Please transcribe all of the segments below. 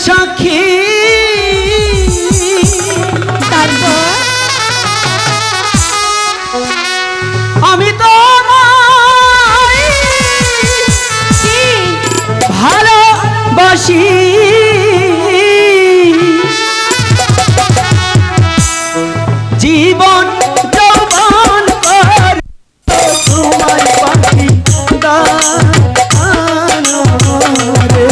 সাক্ষী তারপর আমি তো ভালোবাসি জীবন যৌবন কর তোমার পাখি দানো রে।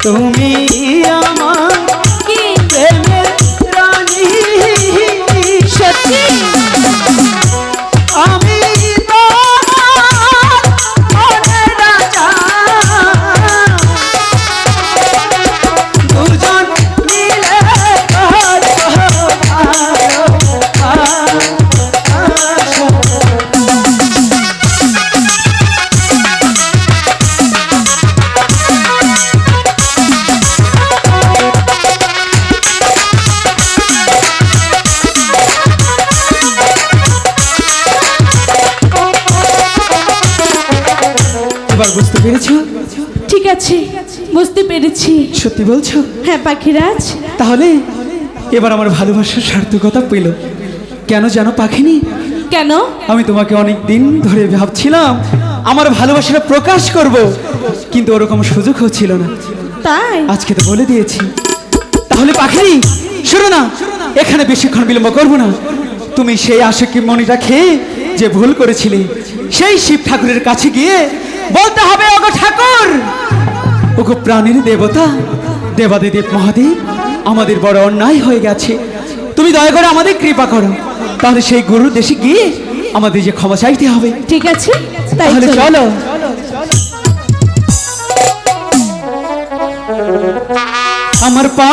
তুমি আমার প্রেমের রানী সত্যি আমি তোমার মনের রাজা দুজন মিলে করব ভালোবাসা। এবার বুঝতে পেরেছো? ঠিক আছে, বুঝতে পেরেছি। সত্যি বলছো? হ্যাঁ পাখিরাজ। তাহলে এবার আমার ভালোবাসার সার্থকতা পেল। কেন জানো পাখিনি? কেন? আমি তোমাকে অনেক দিন ধরে ভাবছিলাম আমার ভালোবাসাটা প্রকাশ করব, কিন্তু ওরকম সুযোগ হচ্ছিল না। তাই আজকে তো বলে দিয়েছি। তাহলে পাখিনি শোনো না, এখানে বেশিক্ষণ বিলম্ব করবো না। তুমি সেই আশিকি মণিটা খেয়ে যে ভুল করেছিলে, সেই শিব ঠাকুরের কাছে গিয়ে বলতে হবে, ওগো ঠাকুর, ওগো প্রাণীর দেবতা, দেবাদিদেব মহাদেব, আমাদের বড় অন্যায় হয়ে গেছে, তুমি দয়া করে আমাদের কৃপা করো। তাহলে সেই গুরুর দেশে গিয়ে আমাদের যে ক্ষমা চাইতে হবে। ঠিক আছে, তাহলে চলো। আমার পা